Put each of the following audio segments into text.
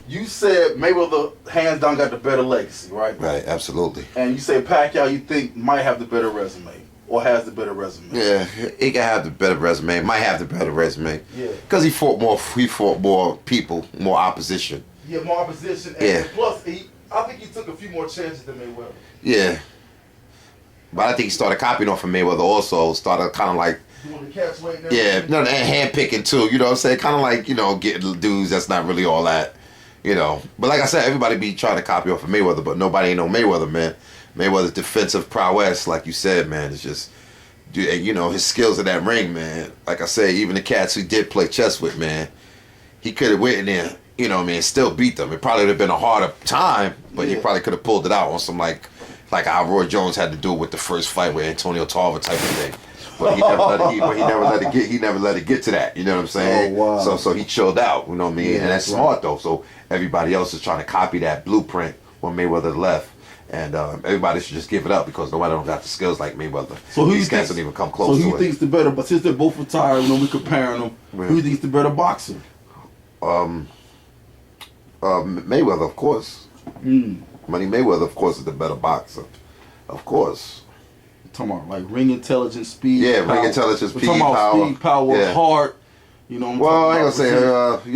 You said Mayweather hands down got the better legacy, right? Right, absolutely. And you say Pacquiao you think might have the better resume or has the better resume. Yeah, he can have the better resume. Might have the better resume. Yeah. Because he fought more people, more opposition. Yeah, more opposition. And plus, I think he took a few more chances than Mayweather. Yeah. But I think he started copying off of Mayweather also. Started kind of like... Doing the catch weight and everything. Yeah, and hand picking too. You know what I'm saying? Kind of like, getting dudes that's not really all that. But like I said, everybody be trying to copy off of Mayweather, but nobody ain't no Mayweather, man. Mayweather's defensive prowess, like you said, man, is just, his skills in that ring, man. Like I said, even the cats who did play chess with, man, he could have went in there, still beat them. It probably would have been a harder time, but he probably could have pulled it out on some like how Roy Jones had to do it with the first fight with Antonio Tarver type of thing. But he never let it get to that. You know what I'm saying? Oh, wow. So he chilled out. You know what I mean? And that's smart though. So everybody else is trying to copy that blueprint when Mayweather left, and everybody should just give it up because nobody don't got the skills like Mayweather. So these cats don't even come close to it. So who thinks the better? But since they're both retired, we comparing them. Who thinks the better boxer? Mayweather, of course. Money Mayweather, of course, is the better boxer. Of course. Talking about like ring intelligence, speed. Yeah, power. Ring intelligence, speed, talking about power. Speed, power, heart. You know what I'm well, I ain't gonna say, heart,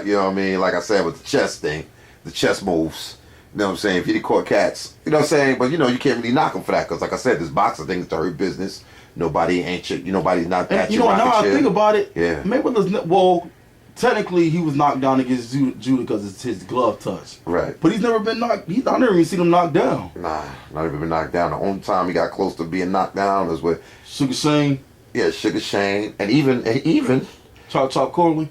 you know what I mean? Like I said, with the chess thing, the chess moves. You know what I'm saying? If you caught cats, you know what I'm saying? But, you can't really knock them for that because, like I said, this boxing thing is the hurt business. Nobody's not that. And, now I think about it, yeah. Mayweather's, technically he was knocked down against Judah because it's his glove touch. Right. But he's never been knocked, I never even seen him knocked down. Nah, not even been knocked down. The only time he got close to being knocked down was with Sugar Shane. Yeah, Sugar Shane. And even Chop Corley.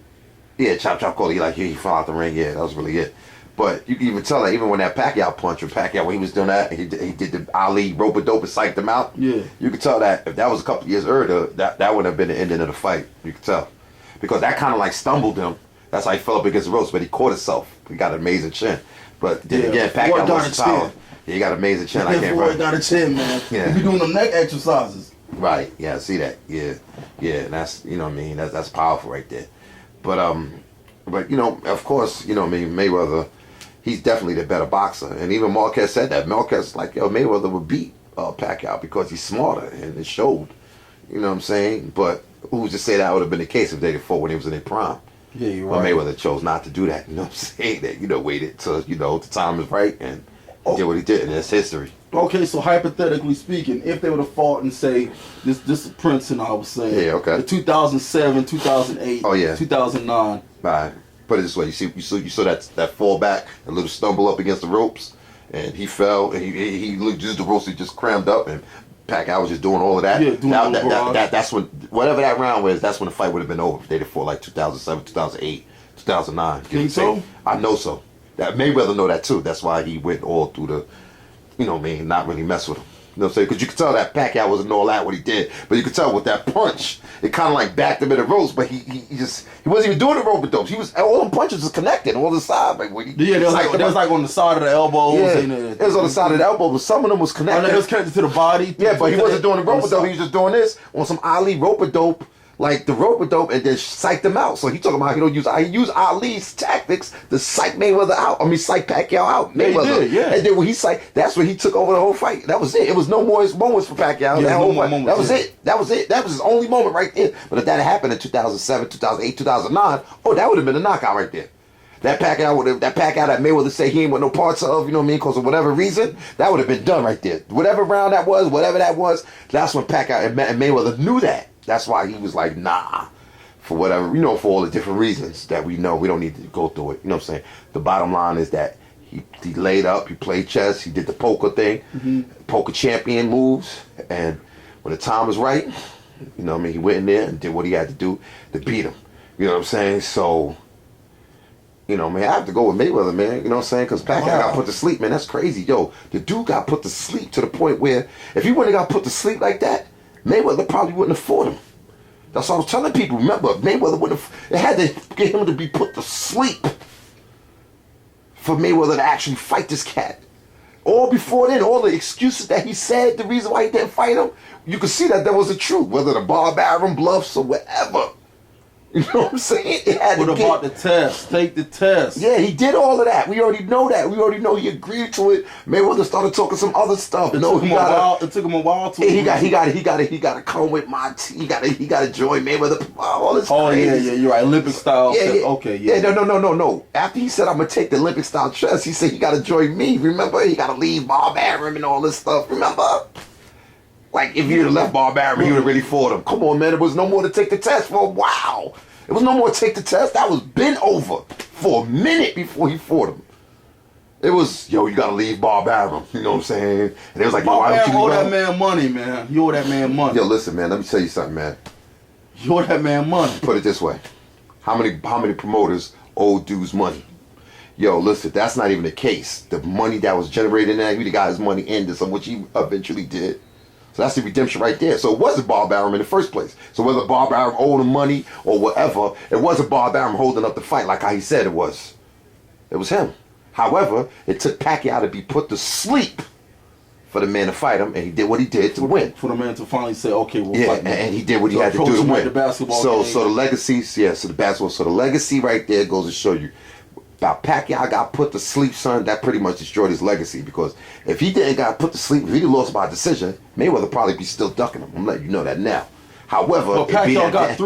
Yeah, Chop Corley. He fell out the ring. Yeah, that was really it. But you can even tell that even when that Pacquiao punch, when he was doing that, he did the Ali rope-a-dope and psyched him out. Yeah. You could tell that if that was a couple years earlier, that would have been the ending of the fight. You could tell. Because that kind of stumbled him. That's how he fell up against the ropes, but he caught himself. He got an amazing chin. But then again, Pacquiao lost his power. Yeah, he got an amazing chin. I can't remember. Got a chin, man. Yeah. He be doing them neck exercises. Right. Yeah, I see that. Yeah. And that's, what I mean, that's powerful right there. But of course, Mayweather, he's definitely the better boxer. And even Marquez said that. Marquez Mayweather would beat Pacquiao because he's smarter, and it showed. You know what I'm saying? But who's to say that would have been the case if they fought when he was in their prime? Yeah, you're right. But Mayweather chose not to do that. You know what I'm saying? That, waited till, the time is right and did what he did, and that's history. Okay, so hypothetically speaking, if they would have fought and say, this is Prince and I was saying. Yeah, okay. The 2007, 2008, 2009. Right. Put it this way, you saw that fall back, a little stumble up against the ropes, and he fell, and he looked just the ropes, he just crammed up, and Pacquiao was just doing all of that. Yeah, that's when, whatever that round was, that's when the fight would have been over. If they'd have fought 2007, 2008, 2009. Think so? I know so. That Mayweather know that too. That's why he went all through the, not really mess with him. You know what I'm saying? Because you could tell that Pacquiao wasn't all that what he did, but you could tell with that punch, it kind of backed him in the ropes. But he wasn't even doing the rope-a-dopes. He was all them punches was connected on the side. There was on the side of the elbows. Yeah, it was on the side of the elbow, but some of them was connected. It was connected to the body. Yeah, but he wasn't doing the rope-a-dope. He was just doing this on some Ali rope-a-dope. The rope-a-dope, and then psyched him out. So he talking about he used Ali's tactics to psych Mayweather out. Psych Pacquiao out. Mayweather. Yeah, he did, yeah. And then when he psyched, that's when he took over the whole fight. That was it. It was no more moments for Pacquiao. Yeah, That was it. That was his only moment right there. But if that had happened in 2007, 2008, 2009, that would have been a knockout right there. That Pacquiao that Mayweather say he ain't want no parts of, because of whatever reason, that would have been done right there. Whatever round that was, that's when Pacquiao and Mayweather knew that. That's why he was like, nah, for whatever, for all the different reasons that we know. We don't need to go through it. You know what I'm saying? The bottom line is that he laid up, he played chess, he did the poker thing, poker champion moves, and when the time was right, he went in there and did what he had to do to beat him. You know what I'm saying? So, I have to go with Mayweather, man. You know what I'm saying? Because Pacquiao got put to sleep, man. That's crazy. Yo, the dude got put to sleep to the point where if he wouldn't have got put to sleep like that, Mayweather probably wouldn't have fought him. That's what I was telling people. Remember, Mayweather wouldn't have. It had to get him to be put to sleep for Mayweather to actually fight this cat. All before then, all the excuses that he said, the reason why he didn't fight him, you could see that was the truth. Whether the bar baron bluffs or whatever. You know what I'm saying? It had What to about the test? Take the test. Yeah, he did all of that. We already know that. We already know he agreed to it. Mayweather started talking some other stuff. It took him a while to. He got to come with my. He got to join Mayweather. All this. Oh crazy. yeah, you're right. Olympic style. Yeah, yeah. Okay, yeah. No. After he said I'm gonna take the Olympic style chess, he said he got to join me. Remember, he got to leave Bob Arum and all this stuff. Remember. Like, if you'd have left Bob Arum, he would have really fought him. Come on, man. There was no more to take the test for a while. It was no more to take the test. That was been over for a minute before he fought him. It was, yo, you got to leave Bob Arum. You know what I'm saying? And it was like, yo, why don't you owe leave that man money, man. You owe that man money. Yo, listen, man. Let me tell you something, man. You owe that man money. Put it this way. How many promoters owe dudes money? Yo, listen, that's not even the case. The money that was generated in that, he got his money into some, which he eventually did. So that's the redemption right there. So it wasn't Bob Arum in the first place. So whether Bob Arum owed him money or whatever, it wasn't Bob Arum holding up the fight like how he said it was. It was him. However, it took Pacquiao to be put to sleep for the man to fight him, and he did what he did to win. For the man to finally say, okay, we'll yeah, fight. And he did what he had to do to win. The basketball so game. the legacy, so the basketball, so the legacy right there goes to show you. About Pacquiao got put to sleep, son, that pretty much destroyed his legacy, because if he didn't got put to sleep, if he lost by decision, Mayweather probably be still ducking him. I'm letting you know that now. However, but Pacquiao got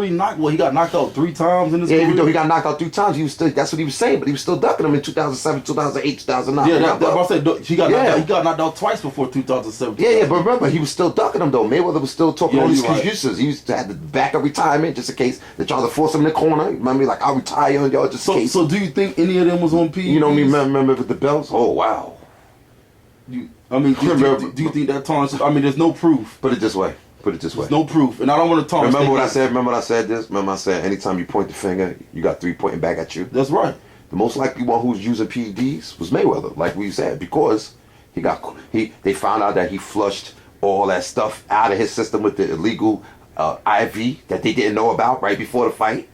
he got knocked out 3 times in his career. Even though he got knocked out 3 times, he was still, that's what he was saying, but he was still ducking him in 2007, 2008, 2009. Yeah, that's what I said. He got knocked out twice before 2007. Yeah, but remember, he was still ducking him, though. Mayweather was still talking all these excuses. Right. He used to have the back of retirement just in case they tried to force him in the corner. Remember, like, I'll retire on y'all just in case. So do you think any of them was on PEDs? You know me, remember with the belts? Oh, wow. Do you think that tarnishes? I mean, there's no proof. Put it this way. There's no proof, and I don't want to tarnish. Remember what I said? Remember I said anytime you point the finger, you got 3 pointing back at you? That's right. The most likely one who was using PEDs was Mayweather, like we said, because they found out that he flushed all that stuff out of his system with the illegal IV that they didn't know about right before the fight.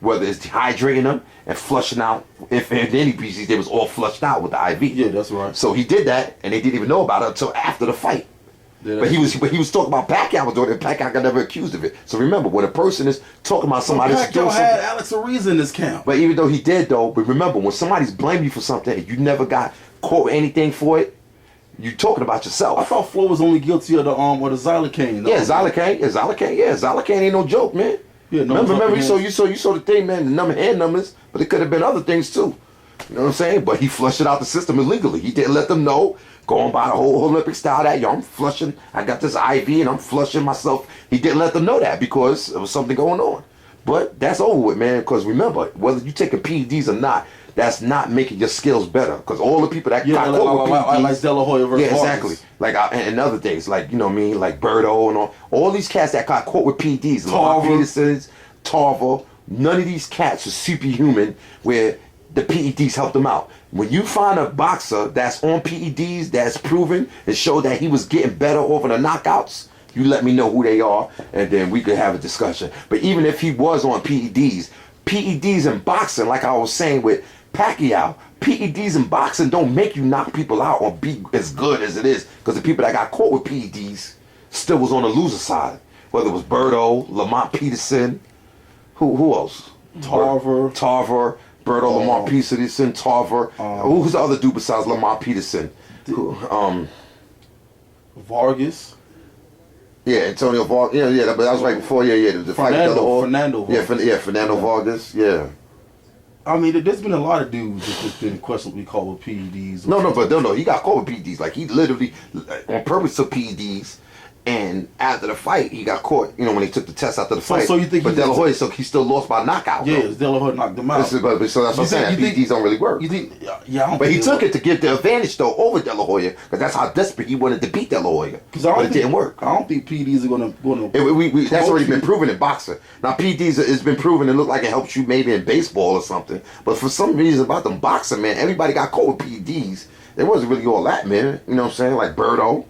Whether it's dehydrating them and flushing out, if in any PEDs, they was all flushed out with the IV. Yeah, that's right. So he did that, and they didn't even know about it until after the fight. Yeah, but he was talking about Pacquiao was doing it, and Pacquiao got never accused of it. So remember, when a person is talking about somebody Pacquiao doing something, had Alex Ariza in this camp. But even though he did, though, but remember, when somebody's blaming you for something and you never got caught with anything for it, you talking about yourself. I thought Flo was only guilty of the xylocaine. Yeah, xylocaine. Yeah, xylocaine ain't no joke, man. Yeah, remember, you saw the thing, man, the hand numbers, but it could have been other things too. You know what I'm saying? But he flushed it out the system illegally. He didn't let them know. Going by the whole Olympic style that, yo, I'm flushing, I got this IV and I'm flushing myself. He didn't let them know that because there was something going on. But that's over with, man, because remember, whether you taking PEDs or not, that's not making your skills better. Because all the people that got caught with PEDs. Like De La Hoya versus exactly. Like, and other things, like, you know what I mean, like Birdo and all these cats that got caught with PEDs. Lamar Peterson's, Tarver, none of these cats are superhuman where the PEDs helped them out. When you find a boxer that's on PEDs that's proven and show that he was getting better over the knockouts, you let me know who they are, and then we could have a discussion. But even if he was on PEDs in boxing, like I was saying with Pacquiao, PEDs in boxing don't make you knock people out or be as good as it is, because the people that got caught with PEDs still was on the loser side. Whether it was Birdo, Lamont Peterson, who else? Tarver. Birdo, Lamont Peterson, Tarver. Who's the other dude besides Lamont Peterson? Vargas. Yeah, Antonio Vargas. Yeah, but that was right before. The fight with Fernando Vargas. Fernando Vargas. Yeah. I mean, there's been a lot of dudes that's just been questionably caught with PEDs. No, he got caught with PEDs. Like, he literally, on purpose, took PEDs. And after the fight, he got caught, when he took the test after the fight. So you think but De La Hoya, he still lost by knockout. Yeah, De La Hoya knocked him out. So that's what I'm saying. PEDs don't really work. You think? Yeah, but he took it to give the advantage, though, over De La Hoya, because that's how desperate he wanted to beat De La Hoya. But it didn't work. I don't think PEDs are going to... That's already been proven in boxing. Now, PEDs has been proven to look like it helps you maybe in baseball or something. But for some reason about them boxing, man, everybody got caught with PEDs. It wasn't really all that, man. You know what I'm saying? Like Birdo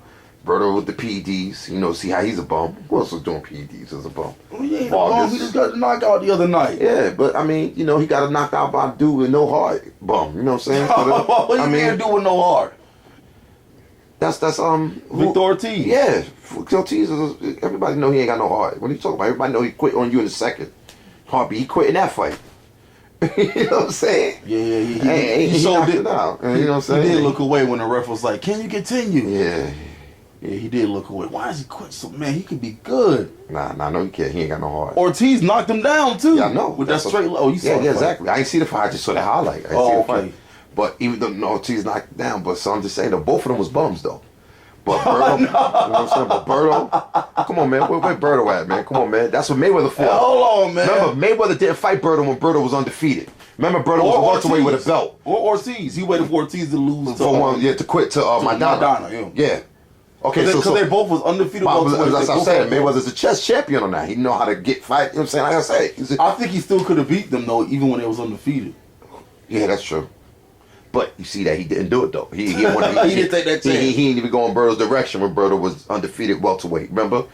with the PEDs, see how he's a bum. Who else was doing PEDs as a bum? Well, he ain't a bum. He just got a knockout the other night. Yeah, but I mean, he got a knockout by a dude with no heart. Bum. You know what I'm saying? What you mean do with no heart? That's Victor Ortiz. Yeah, Victor Ortiz. Everybody know he ain't got no heart. What are you talking about? Everybody know he quit on you in a second. Heartbeat, he quit in that fight. You know what I'm saying? Yeah, He knocked it out. You know what I'm saying? He did look away when the ref was like, "Can you continue?" Yeah. Yeah, he did look away. Why is he quit? So man, he could be good. Nah, no, he can't. He ain't got no heart. Ortiz knocked him down too. Yeah, I know. With that straight. Oh, you saw the fight. exactly. I ain't see the fight. I just saw the highlight. I ain't see the okay. fight. But even though Ortiz knocked it down, but so I'm just saying that both of them was bums though. But Berto, you know what I'm saying? But Berto, come on, man. Where Berto at, man? Come on, man. That's what Mayweather fought. Hey, hold on, man. Remember, Mayweather didn't fight Berto when Berto was undefeated. Remember, Berto was a welterweight with a belt. Or Ortiz. He waited for Ortiz to lose. To quit to Maidana. Yeah. Okay, because they both was undefeated. As I said, Mayweather's a chess champion on that. He know how to get fight. You know what I'm saying? Like I say, I think he still could have beat them though, even when they was undefeated. Yeah, that's true. But you see that he didn't do it though. He didn't take that chance. He didn't even go in Berto's direction when Berto was undefeated welterweight. Remember,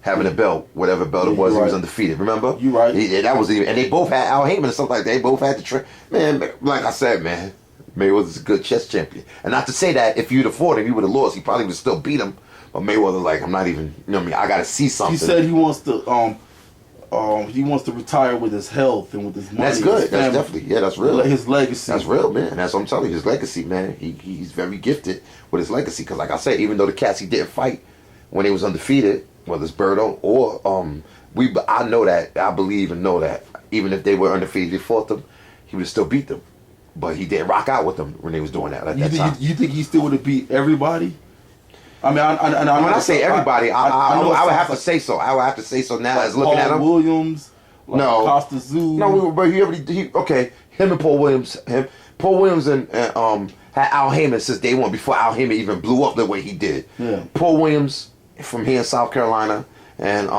having a belt, whatever belt it was, he was undefeated. Remember, you right. That was even, and they both had Al Heyman and stuff like that. They both had the man. Like I said, man, Mayweather's a good chess champion. And not to say that if you'd have fought him, he would have lost. He probably would still beat him. But Mayweather, like, I'm not even. You know what I mean? I got to see something. He said he wants to retire with his health and with his money. That's good. That's definitely, that's real. His legacy. That's real, man. That's what I'm telling you. His legacy, man. He's very gifted with his legacy. Because, like I said, even though the cats he didn't fight when he was undefeated, whether it's Berto or I know that, I believe and know that even if they were undefeated, he fought them, he would still beat them. But he didn't rock out with them when they was doing that at that time. You think he still would have beat everybody? I mean, when I say everybody, I would have to say so. I would have to say so now as looking at him. Williams, Costa Zoo. No, but him and Paul Williams, Paul Williams and had Al Heyman since day one before Al Heyman even blew up the way he did. Yeah. Paul Williams from here in South Carolina and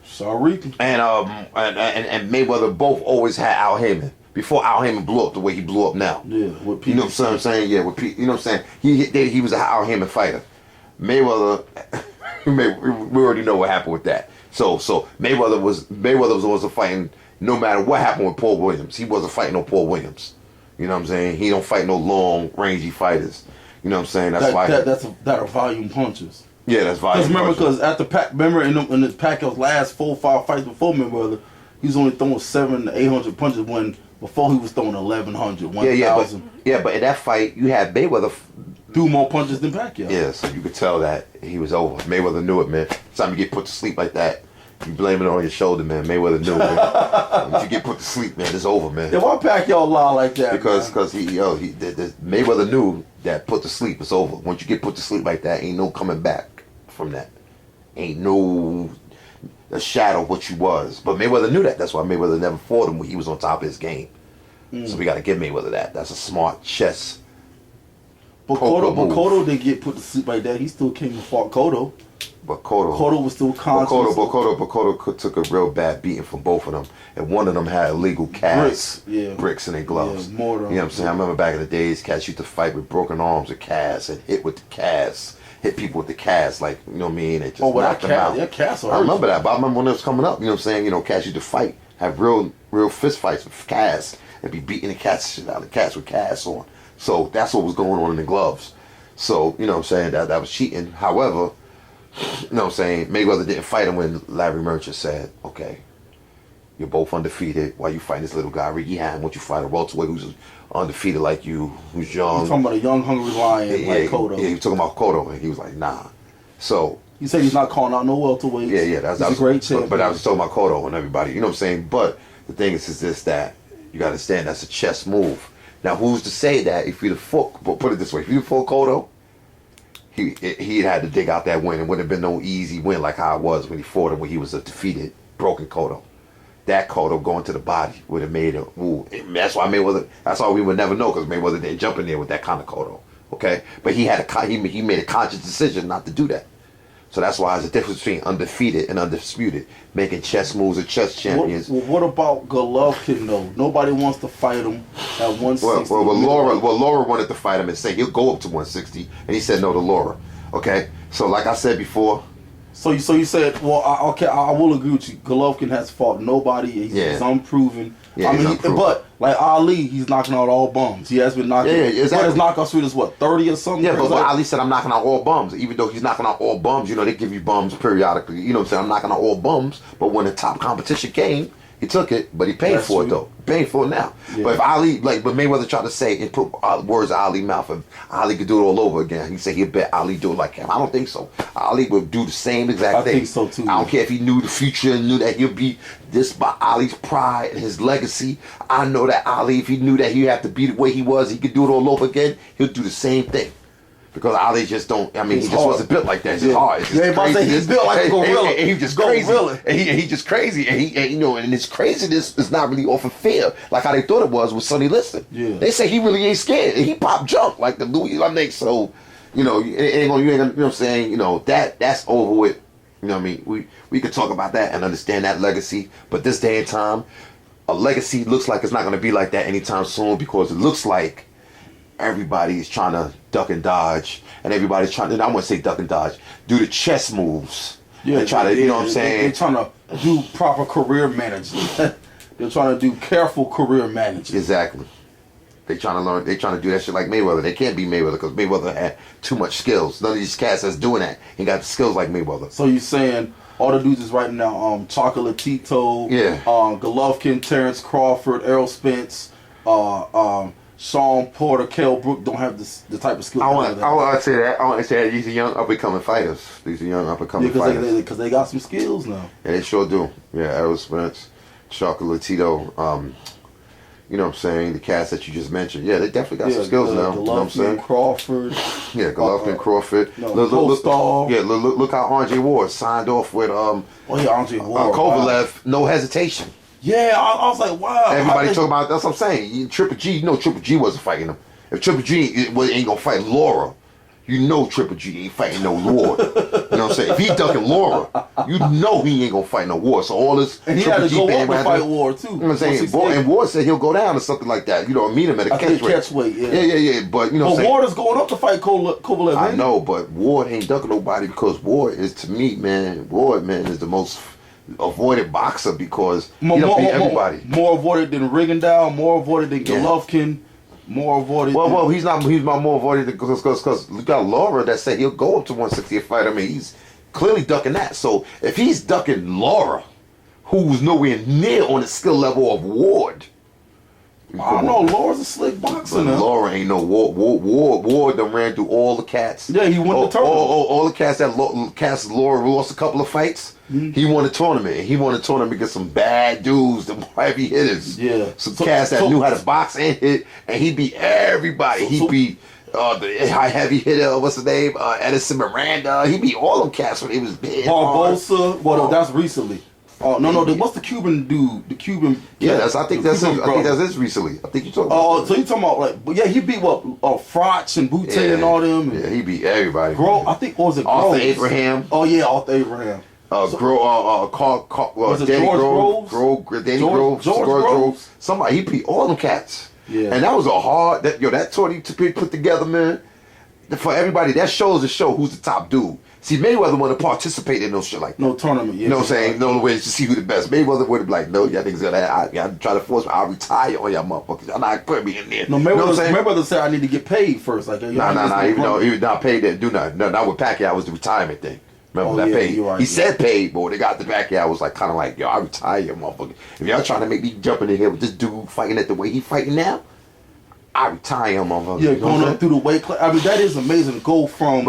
Shariki and Mayweather both always had Al Heyman. Before Al Heyman blew up the way he blew up now. Yeah, with you know what I'm saying? Yeah, with Pete. You know what I'm saying? He was an Al Heyman fighter. Mayweather, we already know what happened with that. So Mayweather was also fighting no matter what happened with Paul Williams. He wasn't fighting no Paul Williams. You know what I'm saying? He don't fight no long rangey fighters. You know what I'm saying? That's why that are volume punches. Yeah, that's volume. Because at the remember in the Pacquiao's last 4-5 fights before Mayweather, he was only throwing 700 to 800 punches when before he was throwing 1,100, 1,000. But in that fight you had Mayweather threw more punches than Pacquiao. Yeah, so you could tell that he was over. Mayweather knew it, man. Time you get put to sleep like that, you blame it on your shoulder, man. Mayweather knew, man. If you get put to sleep, man, it's over, man. Yeah, why Pacquiao lie like that? Because Mayweather knew that put to sleep is over. Once you get put to sleep like that, ain't no coming back from that. Ain't no a shadow of what you was. But Mayweather knew that. That's why Mayweather never fought him when he was on top of his game. So we got to give Mayweather that. That's a smart chess. But Cotto didn't get put to sleep like that. He still came and fought Cotto. But Cotto was still conscious. But Cotto took a real bad beating from both of them. And one of them had illegal casts, bricks in their gloves. Yeah, mortar. You know what I'm saying? I remember back in the days, cats used to fight with broken arms with casts and hit with the casts. Hit people with the casts, like, you know what I mean? They just knocked them out. Yeah, casts I remember that, but I remember when it was coming up, you know what I'm saying? You know, cats used to fight, have real fist fights with casts, and be beating the cats shit out of the cats with casts on. So that's what was going on in the gloves. So, you know what I'm saying, that was cheating. However, you know what I'm saying, Mayweather didn't fight him when Larry Merchant said, okay, you're both undefeated. Why you fighting this little guy, Ricky Hatton? Won't you fight a welterweight who's undefeated like you, who's young? He's talking about a young, hungry lion like Cotto. Yeah, he was talking about Cotto, and he was like, nah. So he said he's not calling out no welterweights. Yeah, that's a great champion. But I was talking about Cotto and everybody, you know what I'm saying? But the thing is this, that you got to understand that's a chess move. Now, who's to say that if you'd have fought, but put it this way, if you'd have fought Cotto, he had to dig out that win. It wouldn't have been no easy win like how it was when he fought him when he was a defeated, broken Cotto. That Cotto going to the body would have made him. Ooh, that's why Mayweather. That's why we would never know, because Mayweather didn't jump in there with that kind of Cotto. Okay, but he made a conscious decision not to do that. So that's why there's a difference between undefeated and undisputed, making chess moves or chess champions. What about Golovkin though? Nobody wants to fight him at 160. Well, Laura wanted to fight him and say he'll go up to 160, and he said no to Laura. Okay, so like I said before. So you said, well, I will agree with you. Golovkin has fought nobody. He's unproven. Yeah, but like Ali, he's knocking out all bums. He has been knocking. Yeah, exactly. What his knockout speed is 30 or something? Yeah, but Ali said I'm knocking out all bums. Even though he's knocking out all bums, you know, they give you bums periodically. You know what I'm saying? I'm knocking out all bums. But when the top competition came, He took it, but he paid for it though. Paid for it now. Yeah. But if Ali, but Mayweather tried to say and put words in Ali's mouth, if Ali could do it all over again, he said he'd bet Ali do it like him. I don't think so. Ali would do the same exact thing. I think so too. I don't care if he knew the future and knew that he'll be this by Ali's pride and his legacy. I know that Ali, if he knew that he'd have to be the way he was, he could do it all over again, he'll do the same thing. Because Ali just don't. I mean, he just wasn't built like that. It's just hard. It's just crazy. He's built like a gorilla. And he's just crazy. And he just crazy. And and his craziness is not really off of fear, like how they thought it was with Sonny Liston. Yeah. They say he really ain't scared. And he pop junk like the Louis Lamnake. So, you ain't gonna. You know what I'm saying? That's over with. You know what I mean? We could talk about that and understand that legacy. But this day and time, a legacy looks like it's not gonna be like that anytime soon because it looks like everybody is trying to duck and dodge, and everybody's trying to, I wouldn't say duck and dodge, do the chess moves. Yeah, try to, you know what I'm saying? They're trying to do proper career management. They're trying to do careful career management. Exactly. They trying to learn, they trying to do that shit like Mayweather. They can't be Mayweather because Mayweather had too much skills. None of these cats that's doing that ain't got the skills like Mayweather. So you're saying all the dudes is right now, Chocolatito, Golovkin, Terrence Crawford, Errol Spence, Sean Porter, Kell Brook don't have the type of skill. I want to say that. I want to say that these are young up and coming fighters. These are young up and coming fighters. Because they got some skills now. Yeah, they sure do. Yeah, Errol Spence, Chocolatito, you know what I'm saying? The cast that you just mentioned. Yeah, they definitely got some skills now. Golovkin, you know what I'm saying? Crawford. Yeah, Golovkin, Crawford. Look how Andre Ward signed off with Andre Ward. Kovalev, no hesitation. Yeah, I was like, wow. Everybody talking about, that's what I'm saying. Triple G, Triple G wasn't fighting him. If Triple G ain't gonna fight Laura, Triple G ain't fighting no Ward. You know what I'm saying? If he ducking Laura, he ain't gonna fight no Ward. So all this and he Triple had to go up and fight Ward too. You know what I'm saying? And Ward said he'll go down or something like that. Meet him at a catchweight. Yeah. But you know what I'm saying? Ward is going up to fight Kovalev. I know, but Ward ain't ducking nobody because Ward is, to me, Ward is the most avoided boxer because he don't beat everybody. More avoided than Rigondeaux, more avoided than Golovkin, more avoided. Well, he's not more avoided because you got Laura that said he'll go up to 160 a fight. I mean, he's clearly ducking that. So if he's ducking Laura, who's nowhere near on the skill level of Ward. I don't know. Laura's a slick boxer now. Laura ain't no Ward. Ward done ran through all the cats. Yeah, he won the tournament. All the cats that Laura lost a couple of fights. Mm-hmm. He won the tournament. He won the tournament against some bad dudes, some heavy hitters. Yeah. Some cats that knew how to box and hit, and he beat everybody. He beat the high heavy hitter, what's his name? Edison Miranda. He beat all them cats when he was big. Barbosa. Well, that's recently. Oh no! What's the Cuban dude? The Cuban. Yeah, I think that's it recently. I think you talking. Oh, so you talking about he beat what? Frotch and Boutte and all them. Yeah, he beat everybody. I think what was it? Arthur Abraham. Oh yeah, Arthur Abraham. Danny Groves. Somebody, he beat all them cats. Yeah. And that was a hard, that tourney to be put together, man. For everybody, that shows who's the top dude. See, Mayweather want to participate in no shit like that. No tournament, yeah. You know what I'm saying? No ways to see who the best. Mayweather would be like, no, y'all niggas y'all try to force me. I'll retire on y'all motherfuckers. Y'all not putting me in there. No, Mayweather said I need to get paid first. Like, nah. Even though he was not paid, didn't do nothing. No, not with Pacquiao. It was the retirement thing. Remember that paid? Right, he said paid, but when they got the Pacquiao, was like kind of like, yo, I retire, motherfucker. If y'all trying to make me jump in here with this dude fighting at the way he fighting now, I retire, motherfucker. Yeah, going up through the weight class. I mean, that is amazing to go from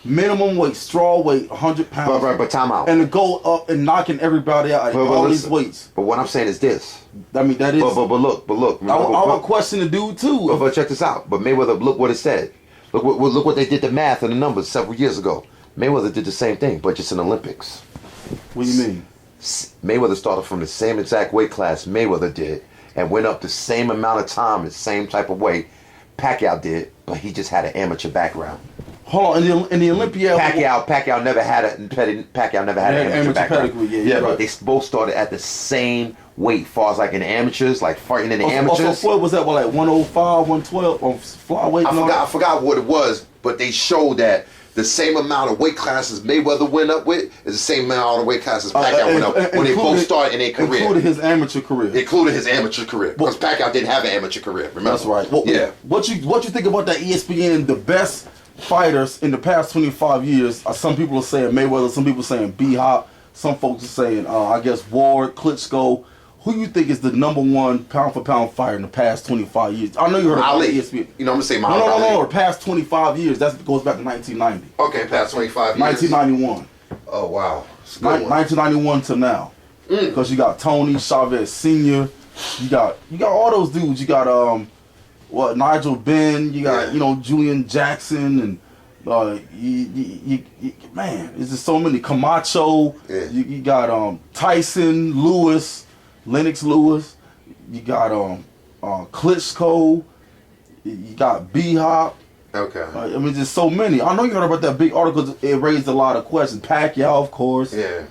minimum weight, straw weight, 100 pounds. But time out. And to go up and knocking everybody out at all these weights. But what I'm saying is this. I mean, that is. But look. I would question the dude too. But check this out. But Mayweather, look what it said. Look what they did the math and the numbers several years ago. Mayweather did the same thing, but just in Olympics. What do you mean? Mayweather started from the same exact weight class Mayweather did and went up the same amount of time, the same type of weight Pacquiao did, but he just had an amateur background. Hold on, in the Olympiad, Pacquiao never had an amateur background. Yeah, but they both started at the same weight, far as like in the amateurs, like fighting in the amateurs. So what was that? What, like 105, 112 on flyweight? I forgot what it was, but they showed that the same amount of weight classes Mayweather went up with is the same amount of weight classes Pacquiao went up when they both started in their career. Included his amateur career. Because Pacquiao didn't have an amateur career. Remember? That's right. What you think about that ESPN? The best fighters in the past 25 years. Some people are saying Mayweather. Some people are saying B-Hop. Some folks are saying I guess Ward, Klitschko. who you think is the #1 pound for pound fighter in the past 25 years? I know you heard of Ali. ESPN. You know, I'm gonna say Muhammad Ali. No. The past 25 years. That goes back to 1990. Okay, past 25 years. 1991. Oh wow. 1991 to now. Because you got Tony Chavez Sr. You got all those dudes. You got Nigel Benn. You got Julian Jackson and. Man, it's just so many. Camacho, you got Tyson Lewis, Lennox Lewis, you got Klitschko, you got B-Hop. Okay. I mean, just so many. I know you heard about that big article. It raised a lot of questions. Pacquiao, of course. Yeah.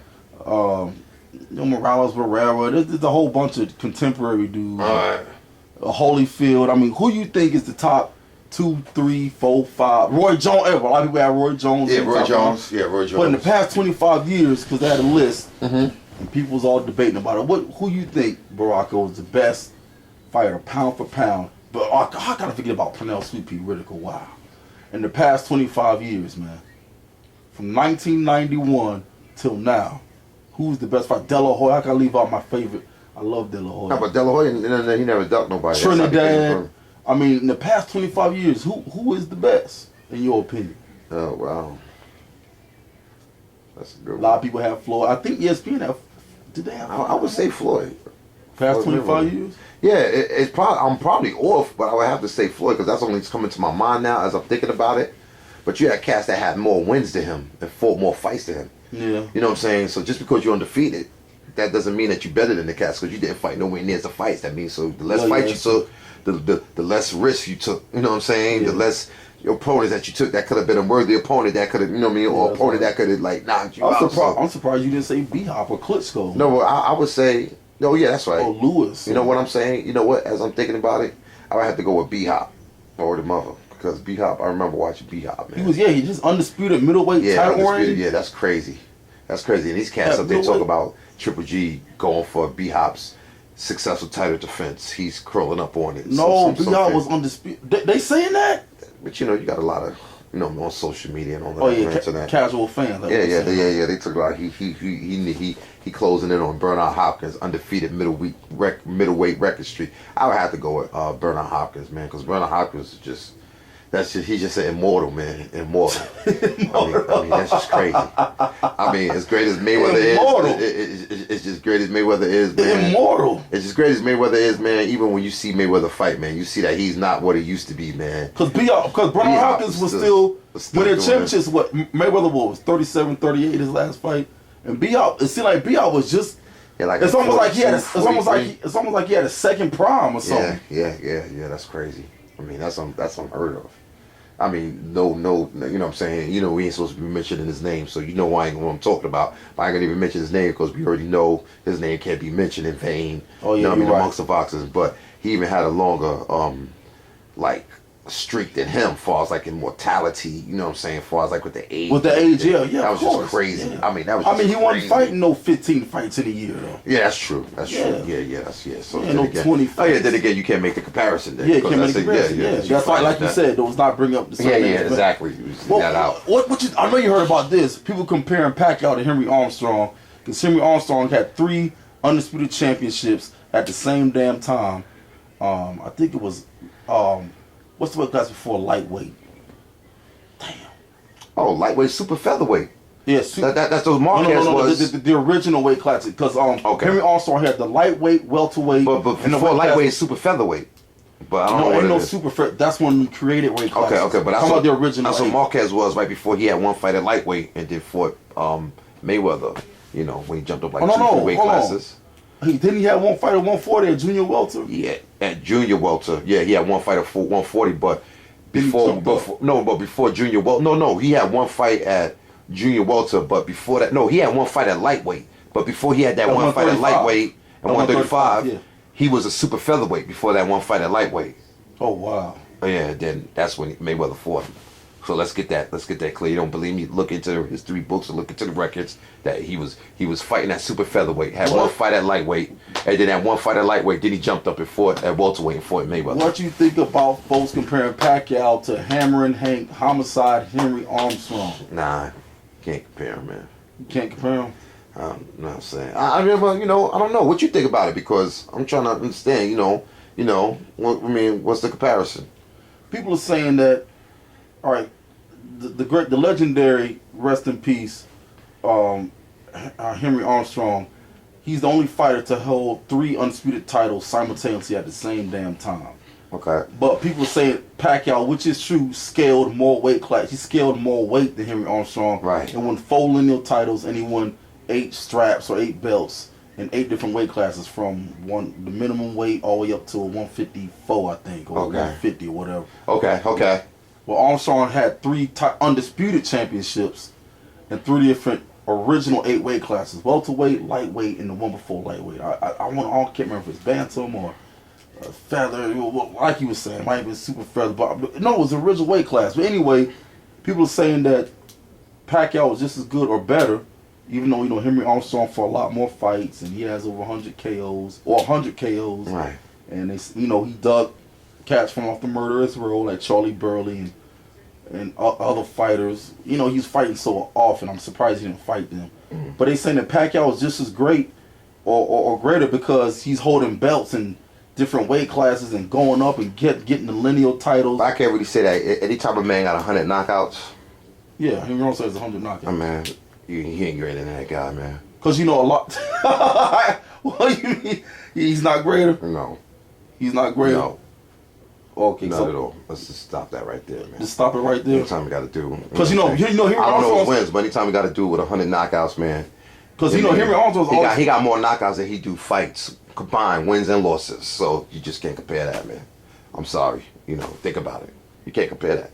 Morales Barrera. There's a whole bunch of contemporary dudes. All right. Holyfield. I mean, who you think is the top 2, 3, 4, 5? Roy Jones. A lot of people have Roy Jones. Yeah, Roy Jones. Yeah, Roy Jones. But in the past 25 years, because they had a list, and people was all debating about it. Who you think, Barocko, is the best fighter, pound for pound? But I gotta forget about Pernell Sweet Pea Riddickle. Wow. In the past 25 years, man, from 1991 till now, who's the best fighter? De La Hoya. I gotta leave out my favorite. I love De La Hoya. No, but De La Hoya, he never ducked nobody. Trinidad. I mean, in the past 25 years, who is the best, in your opinion? Oh, wow. That's a good one. A lot of people have Floyd. I think ESPN have. Did they have Floyd? I would say Floyd. Past Floyd 25 years? Yeah, it's probably, I'm probably off, but I would have to say Floyd because that's only coming to my mind now as I'm thinking about it. But you had cats that had more wins than him and fought more fights than him. Yeah. You know what I'm saying? So just because you're undefeated, that doesn't mean that you're better than the cats because you didn't fight nowhere near the fights. That means so the less fights you took, the less risks you took. You know what I'm saying? Yeah. The less your opponents that you took that could have been a worthy opponent that could have, you know what I mean, or opponent that could have like knocked you out. I'm surprised you didn't say B-Hop or Klitschko. No, I would say, no, yeah, that's right. Or Lewis. You know what I'm saying? You know what? As I'm thinking about it, I would have to go with B-Hop or the mother. Because B-Hop, I remember watching B-Hop, man. He just undisputed middleweight title reign. Yeah, that's crazy. That's crazy. And these cats up there talk about Triple G going for B-Hop's successful title defense. He's curling up on it. No, B-Hop was undisputed. They saying that? But you know, you got a lot of, on social media and all that. Oh yeah, casual fans. Yeah. They talk about he closing in on Bernard Hopkins, undefeated middleweight record streak. I would have to go with Bernard Hopkins, man, because Bernard Hopkins is just. He's just an immortal, man. Immortal. I mean, that's just crazy. I mean, as great as Mayweather is, it's just great as Mayweather is, man. Immortal. It's just great as Mayweather is, man. Even when you see Mayweather fight, man, you see that he's not what he used to be, man. Because Bernard Hopkins was still when their championships, Mayweather was 37, 38 his last fight, and it seemed like B.O. was just. Yeah, like it's almost like he had. It's almost like he had a second prime or something. Yeah. That's crazy. I mean, that's unheard of. I mean, no, you know what I'm saying? You know, we ain't supposed to be mentioning his name, so you know why what I'm talking about. But I ain't gonna even mention his name because we already know his name can't be mentioned in vain. Oh, yeah, you know what I mean? Right. Amongst the boxers. But he even had a longer, streak than him, as far as like immortality, you know what I'm saying? As far as like with the age. With the age, yeah. That was just crazy. Yeah. I mean, that was just he wasn't fighting no 15 fights in a year, though. Yeah, that's true. That's true. Yeah. So no again, 20 fights. Oh, yeah, then again, you can't make the comparison then. Yeah, you can't make the comparison. Yeah. That's why, like you said, those not bring up the same Yeah, exactly. That out. I know you heard about this. People comparing Pacquiao to Henry Armstrong, because Henry Armstrong had 3 undisputed championships at the same damn time. I think it was, what's the class before lightweight? Damn. Oh, lightweight, super featherweight. Yeah, that's those Marquez was the original weight class. Because Henry Armstrong had the lightweight, welterweight, but before lightweight, super featherwait. But I don't know. Ain't no super. That's when you created weight classes. Okay, but that's the original. That's what Marquez was right before he had one fight at lightweight and then fought Mayweather. You know, when he jumped up like 2 weight classes. Didn't he have one fight at 140 at junior welter? Yeah, at junior welter. Yeah, he had one fight at 140, but before junior welter. No, he had one fight at junior welter, but before that, he had one fight at lightweight. But before he had that one fight at lightweight at 135, he was a super featherweight before that one fight at lightweight. Oh wow. Yeah, then that's when Mayweather fought him. So let's get that clear. You don't believe me? Look into his 3 books or look into the records that he was fighting at super featherweight. Had one fight at lightweight, and then at one fight at lightweight, then he jumped up and fought at welterweight and fought Mayweather. What you think about folks comparing Pacquiao to Hammerin' Hank, Homicide, Henry Armstrong? Nah, can't compare him, man. You can't compare him. You know what I'm saying? I never, you know, I don't know what you think about it because I'm trying to understand. What's the comparison? People are saying that, all right, the legendary, rest in peace, Henry Armstrong. He's the only fighter to hold 3 undisputed titles simultaneously at the same damn time. Okay. But people are saying Pacquiao, which is true, scaled more weight class. He scaled more weight than Henry Armstrong. Right. And won 4 lineal titles, and he won 8 straps or 8 belts in 8 different weight classes, from the minimum weight all the way up to 154, I think, or 150 or whatever. Okay. Well, Armstrong had 3 undisputed championships and 3 different original 8 weight classes: welterweight, lightweight, and the one before lightweight. I can't remember if it's bantam or feather, like you were saying, might have been super feather, but no, it was the original weight class. But anyway, people are saying that Pacquiao was just as good or better, even though Henry Armstrong fought a lot more fights and he has over 100 KOs or 100 KOs. Right. And they, he dug cats from off the murderous row like Charlie Burley and other fighters. He's fighting so often. I'm surprised he didn't fight them. But they saying that Pacquiao is just as great or greater because he's holding belts in different weight classes and going up and getting the lineal titles. I can't really say that. Anytime a man got 100 knockouts. Yeah, Henry Armstrong has 100 knockouts. Oh, man, he ain't greater than that guy, man. Because a lot. What you mean? He's not greater? No. He's not greater? No. Okay, not at all. Let's just stop that right there, man. Just stop it right there. Anytime we got to do. Because Henry I don't know Armstrong his wins, but anytime we got to do with 100 knockouts, man. Because Henry Armstrong he got more knockouts than he do fights combined, wins and losses. So you just can't compare that, man. I'm sorry. Think about it. You can't compare that.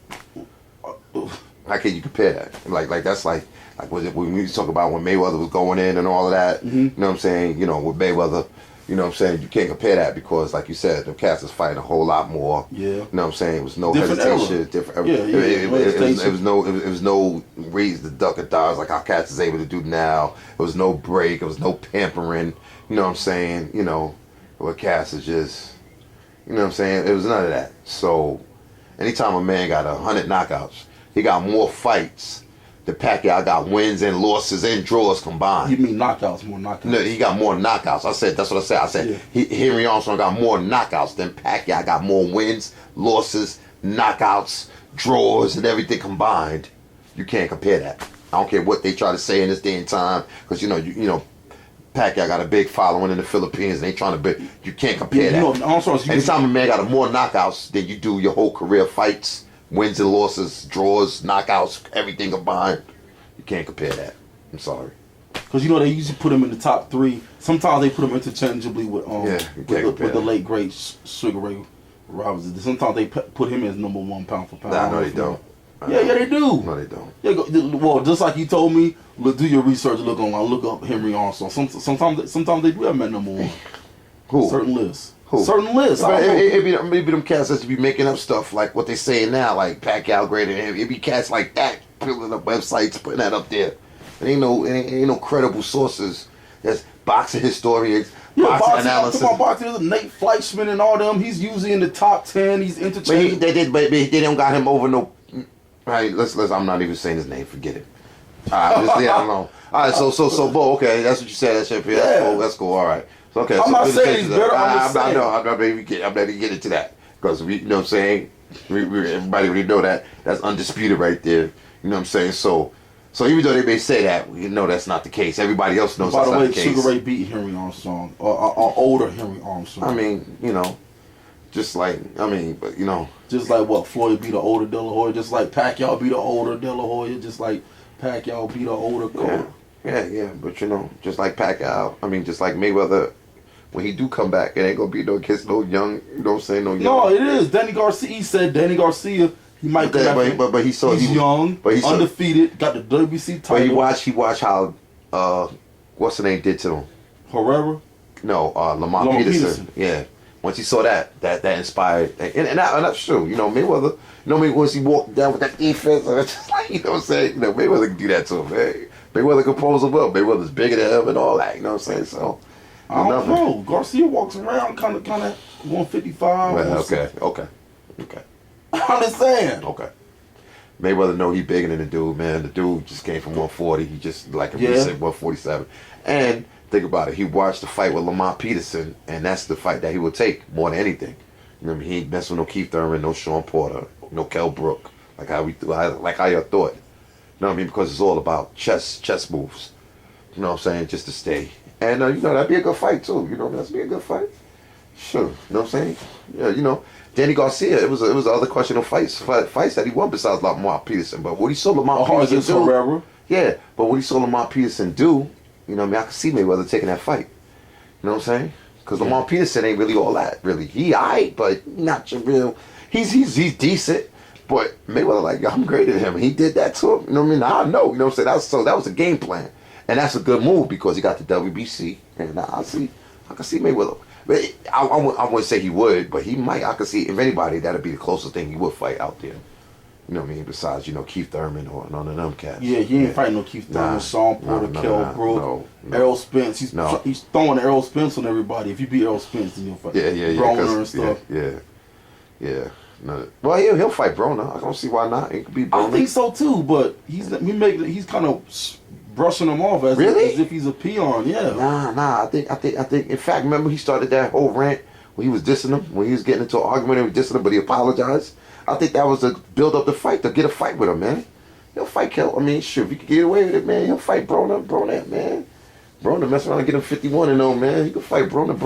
How can you compare that? Like that's like was it when we talk about when Mayweather was going in and all of that? Mm-hmm. You know what I'm saying? With Mayweather. You know what I'm saying? You can't compare that because, like you said, the cats is fighting a whole lot more. Yeah. You know what I'm saying? It was no Different hesitation. era. Different. Yeah, It was no raise the duck or dodge like how cats is able to do now. It was no break. It was no pampering. You know what I'm saying? Where cats is just, you know what I'm saying? It was none of that. So, anytime a man got 100 knockouts, he got more fights. The Pacquiao got wins and losses and draws combined. You mean knockouts, more knockouts? No, he got more knockouts. That's what I said. I said Henry Armstrong got more knockouts than Pacquiao got more wins, losses, knockouts, draws, and everything combined. You can't compare that. I don't care what they try to say in this day and time, because Pacquiao got a big following in the Philippines, and they trying to. You can't compare that. Anytime a man got more knockouts than you do your whole career fights. Wins and losses, draws, knockouts, everything combined. You can't compare that. I'm sorry. Because they usually put him in the top 3. Sometimes they put him interchangeably with the late great Sugar Ray Robinson. Sometimes they put him as number 1 pound for pound. No, they don't. Yeah, they do. No, they don't. Yeah, well, just like you told me, do your research, look online, look up Henry Armstrong. Sometimes they do have him at number 1. Who? Certain lists. Who? Certain lists. Maybe them cats that be making up stuff like what they saying now, like Pacquiao greater than him. It be cats like that putting up websites, putting that up there. It ain't no credible sources. There's boxing historians, boxing analysis. Boxing, Nate Fleischman and all them. He's usually in the top 10. He's interchangeable. But they don't got him over no. Right, let's. I'm not even saying his name. Forget it. All right, just leave it alone. All right, so, Bo. Okay, that's what you said. That's cool. All right. Okay, I'm not saying he's better. I'm not even get into that because you know what I'm saying. Everybody already know that. That's undisputed right there. You know what I'm saying. So even though they may say that, that's not the case. Everybody else knows that's not the case. By the way, Sugar Ray beat Henry Armstrong, or older Henry Armstrong. I mean, just like just like what Floyd beat an older De La Hoya, just like Pacquiao beat an older De La Hoya, just like Pacquiao beat an older Cole. Yeah, but just like Pacquiao, just like Mayweather. When he do come back, it ain't gonna be against no young. You know what I'm saying? No young. No, it is. Danny Garcia. He said Danny Garcia. He might come back. But he's young, but he's undefeated. Got the WBC title. But he watched how what's the name did to him? Herrera. No, Lamont Peterson. Yeah. Once he saw that inspired, and that's true. Mayweather. Once he walked down with that defense, it's just like what I'm saying. Mayweather can do that to him. Hey, Mayweather can pose him up. Mayweather's bigger than him and all that. You know what I'm saying? So. I don't know. Garcia walks around kind of 155. Well, okay. I'm just saying. Okay. Mayweather know he bigger than the dude, man. The dude just came from 140. He just like Yeah. he said 147. And think about it. He watched the fight with Lamont Peterson, and that's the fight that he would take more than anything. You know what I mean? He ain't messing with no Keith Thurman, no Sean Porter, no Kell Brook, like how y'all thought. You know what I mean? Because it's all about chess moves. You know what I'm saying? Just to stay. And you know, that'd be a good fight too. You know, that'd be a good fight. Sure. You know what I'm saying? Yeah, you know. Danny Garcia, it was other questionable fights that he won besides Lamont Peterson. But what he saw Lamont Peterson do, Herrera. yeah. But what he saw Lamont Peterson do, you know what I mean? I could see Mayweather taking that fight. You know what I'm saying? Because Lamont Peterson ain't really all that, really. He aight, but not your real. He's decent, but Mayweather like, yo, I'm greater than him. He did that to him. You know what I mean? I know. You know what I'm saying? That was a game plan, and that's a good move because he got the WBC, and I can see Mayweather. But I wouldn't say he would, but he might. I could see if anybody, that'd be the closest thing he would fight out there. You know what I mean? Besides, you know, Keith Thurman or none of them cats. Yeah, he ain't fighting no Keith Thurman, Sean Porter, Kell Brook, Errol Spence. He's throwing Errol Spence on everybody. If you beat Errol Spence, then you'll fight Broner and stuff. Yeah. No. Well, he'll fight Broner. I don't see why not. It could be Broner. I think so too, but he's kind of brushing him off as if he's a peon. Yeah. Nah. I think. In fact, remember he started that whole rant when he was dissing him, when he was getting into an argument and dissing him, but he apologized. I think that was to build up the fight, to get a fight with him, man. He'll fight Kell. I mean, sure, if he could get away with it, man, he'll fight Broner, man. Broner mess around and get him 51-0, man. He could fight Broner.